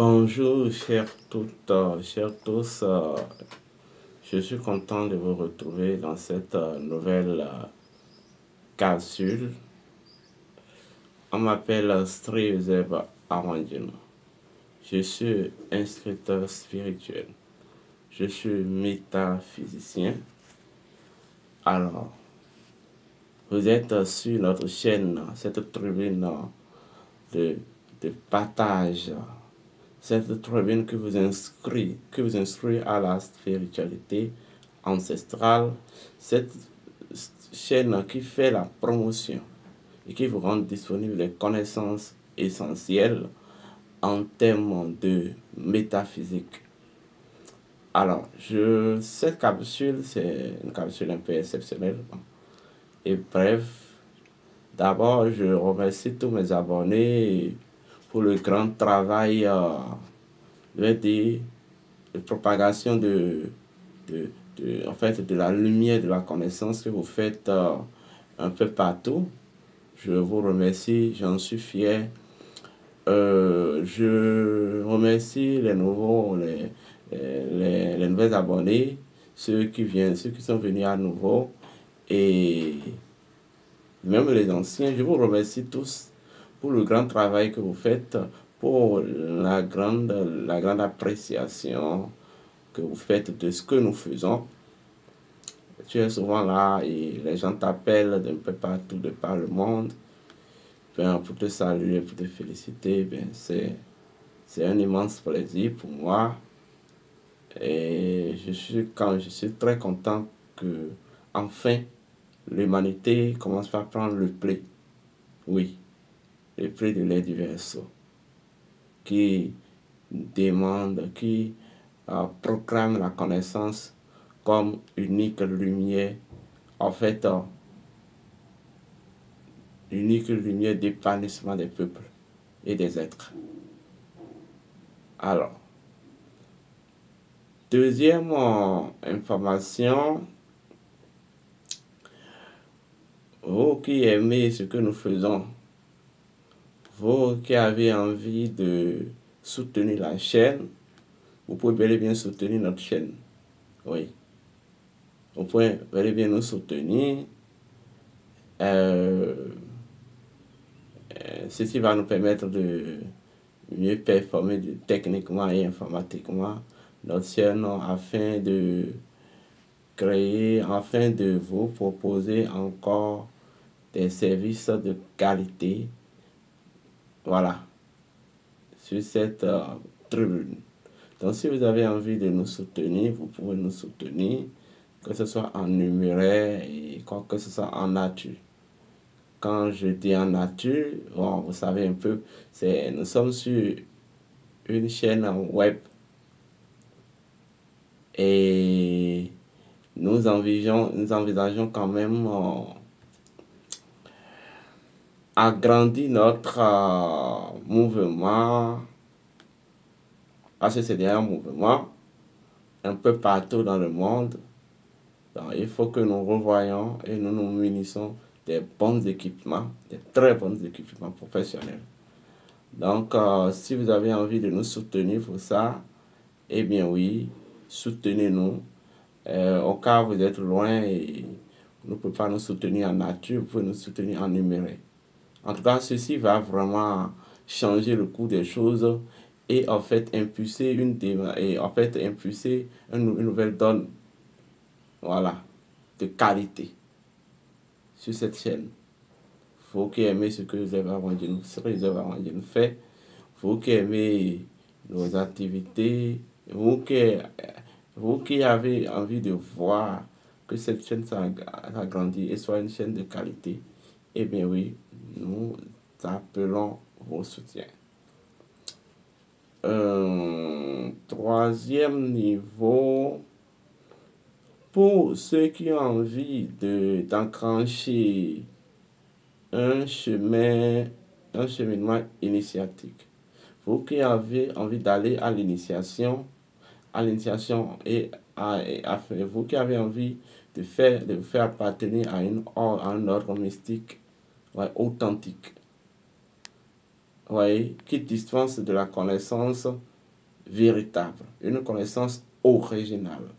Bonjour, chers toutes, chers tous. Je suis content de vous retrouver dans cette nouvelle capsule. On m'appelle Sri Yusef Arwandjin. Je suis instructeur spirituel. Je suis métaphysicien. Alors, vous êtes sur notre chaîne, cette tribune de, de partage. Cette tribune qui vous instruit à la spiritualité ancestrale, cette chaîne qui fait la promotion et qui vous rend disponible des connaissances essentielles en termes de métaphysique. Alors, cette capsule, c'est une capsule un peu exceptionnelle. Et bref, d'abord, je remercie tous mes abonnés pour le grand travail de propagation en fait, de la lumière, de la connaissance que vous faites un peu partout. Je vous remercie, j'en suis fier. Je remercie les nouveaux, les nouveaux abonnés, ceux qui sont venus à nouveau, et même les anciens. Je vous remercie tous pour le grand travail que vous faites, pour la grande appréciation que vous faites de ce que nous faisons. Tu es souvent là et les gens t'appellent d'un peu partout, de par le monde, pour te saluer, pour te féliciter. C'est un immense plaisir pour moi. Et je suis très content que, enfin, l'humanité commence à prendre le pli. Oui, le pli de l'aide du verso, qui demande, qui proclame la connaissance comme unique lumière, en fait, unique lumière d'épanouissement des peuples et des êtres. Alors, deuxième information, vous qui aimez ce que nous faisons, vous qui avez envie de soutenir la chaîne, vous pouvez bel et bien soutenir notre chaîne. Oui. Vous pouvez bel et bien nous soutenir. Ceci va nous permettre de mieux performer techniquement et informatiquement notre chaîne afin de vous proposer encore des services de qualité. Voilà, sur cette tribune. Donc si vous avez envie de nous soutenir, vous pouvez nous soutenir, que ce soit en numéraire et quoi que ce soit en nature. Quand je dis en nature, bon, vous savez un peu, nous sommes sur une chaîne web et nous envisageons quand même agrandir notre mouvement, parce que c'est un mouvement un peu partout dans le monde. Donc, il faut que nous revoyons et nous nous munissons des bons équipements, des très bons équipements professionnels. Donc, si vous avez envie de nous soutenir pour ça, eh bien oui, soutenez-nous. Au cas où vous êtes loin et vous ne pouvez pas nous soutenir en nature, vous pouvez nous soutenir en numérique. En tout cas, ceci va vraiment changer le cours des choses et en fait impulser une nouvelle donne, voilà, de qualité sur cette chaîne. Vous qui aimez ce que Yusef Arwandjin fait, vous qui aimez nos activités, vous qui avez envie de voir que cette chaîne s'agrandit et soit une chaîne de qualité, eh bien oui, nous appelons vos soutiens. Troisième niveau, pour ceux qui ont envie d'enclencher un cheminement initiatique. Vous qui avez envie d'aller à l'initiation et vous qui avez envie de vous faire appartenir à un ordre mystique, ouais, authentique. voyez, qui dispense de la connaissance véritable, une connaissance originale.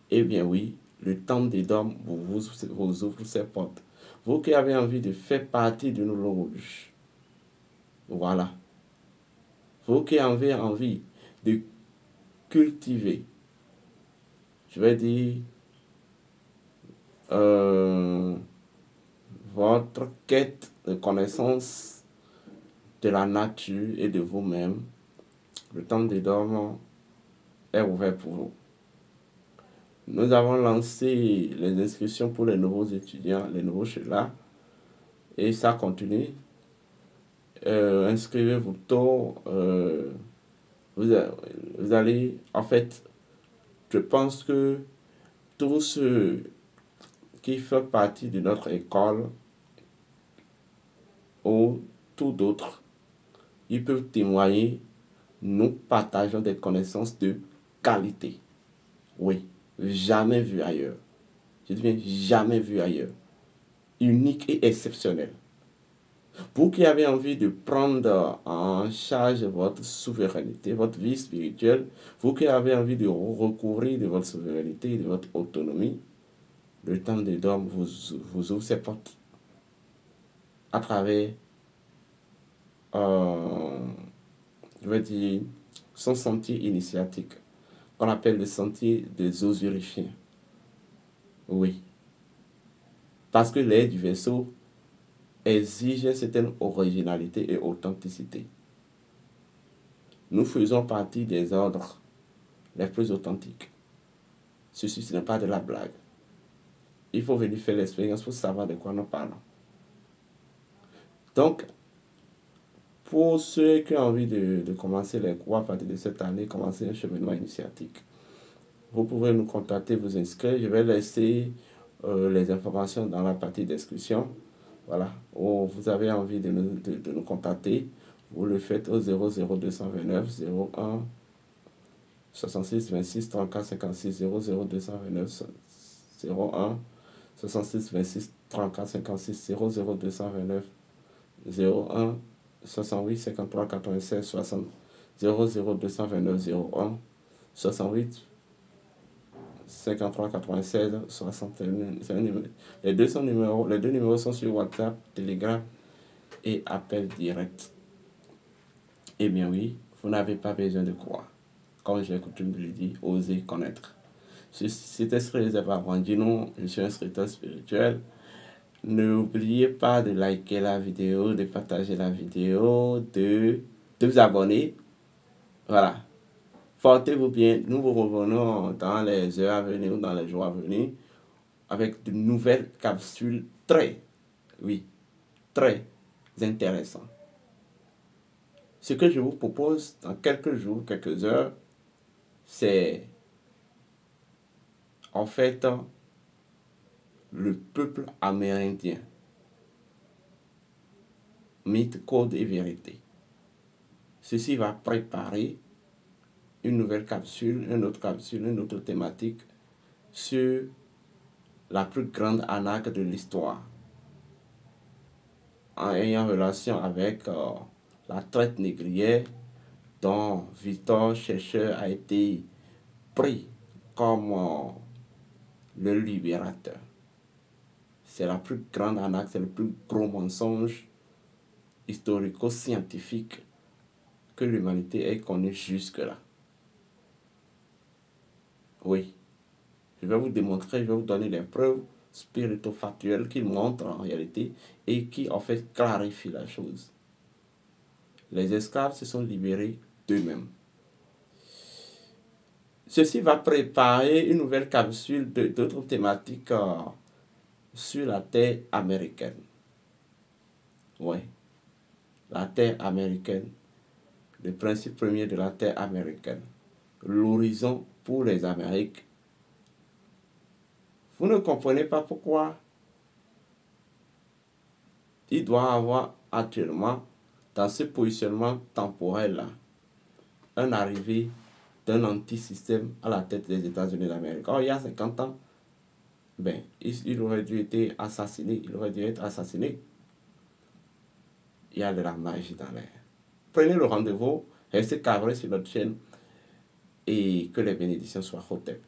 Eh bien oui, le temps des dômes vous ouvre ses portes. Vous qui avez envie de faire partie d'une loge, voilà. Vous qui avez envie de cultiver, je vais dire, euh, votre quête de connaissance de la nature et de vous-même, le temps des dômes est ouvert pour vous. Nous avons lancé les inscriptions pour les nouveaux étudiants, les nouveaux chez-là, et ça continue. Inscrivez-vous tôt. Vous allez, en fait, je pense que tous ceux qui font partie de notre école ou tout d'autres, ils peuvent témoigner. Nous partageons des connaissances de qualité. Oui, jamais vu ailleurs. Je dis bien jamais vu ailleurs. Unique et exceptionnel. Vous qui avez envie de prendre en charge votre souveraineté, votre vie spirituelle, vous qui avez envie de recouvrir de votre souveraineté et de votre autonomie, le temps des dômes vous ouvre ses portes à travers, je vais dire, son sentier initiatique, qu'on appelle le sentier des Osirifiens. Oui. Parce que l'aide du vaisseau exige une certaine originalité et authenticité. Nous faisons partie des ordres les plus authentiques. Ceci, ce n'est pas de la blague. Il faut venir faire l'expérience pour savoir de quoi nous parlons. Donc, pour ceux qui ont envie de commencer les cours à partir de cette année, commencer un cheminement initiatique, vous pouvez nous contacter, vous inscrire. Je vais laisser les informations dans la partie description. Voilà, ou vous avez envie de nous contacter, vous le faites au 00229 01 66 26 34 56 00229 01 66 26 34 56 00229 01 68 53 96 60 00229 01 68 53 96 60. Les deux numéros sont sur WhatsApp, Telegram et appel direct. Eh bien oui, vous n'avez pas besoin de croire. Comme j'ai coutume de le dire, osez connaître. C'était ce que les Avangino, je suis un instructeur spirituel. N'oubliez pas de liker la vidéo, de partager la vidéo, de vous abonner. Voilà. Portez-vous bien. Nous vous revenons dans les heures à venir ou dans les jours à venir avec de nouvelles capsules très intéressantes. Ce que je vous propose dans quelques jours, quelques heures, c'est en fait le peuple amérindien. Mythe, code et vérité. Ceci va préparer une nouvelle capsule, une autre thématique sur la plus grande arnaque de l'histoire, en ayant relation avec la traite négrière dont Victor Chercheur a été pris comme le libérateur. C'est la plus grande arnaque, c'est le plus gros mensonge historico-scientifique que l'humanité ait connu jusque-là. Oui, je vais vous démontrer, je vais vous donner les preuves spirito-factuelles qui montrent en réalité et qui en fait clarifient la chose. Les esclaves se sont libérés d'eux-mêmes. Ceci va préparer une nouvelle capsule d'autres thématiques sur la terre américaine. Oui, la terre américaine, le principe premier de la terre américaine, l'horizon pour les Amériques. Vous ne comprenez pas pourquoi il doit avoir actuellement, dans ce positionnement temporel-là, un arrivé d'un anti-système à la tête des États-Unis d'Amérique. Or, il y a 50 ans, il aurait dû être assassiné. Il aurait dû être assassiné. Il y a de la magie dans l'air. prenez le rendez-vous, restez câblés sur notre chaîne et que les bénédictions soient Hotep.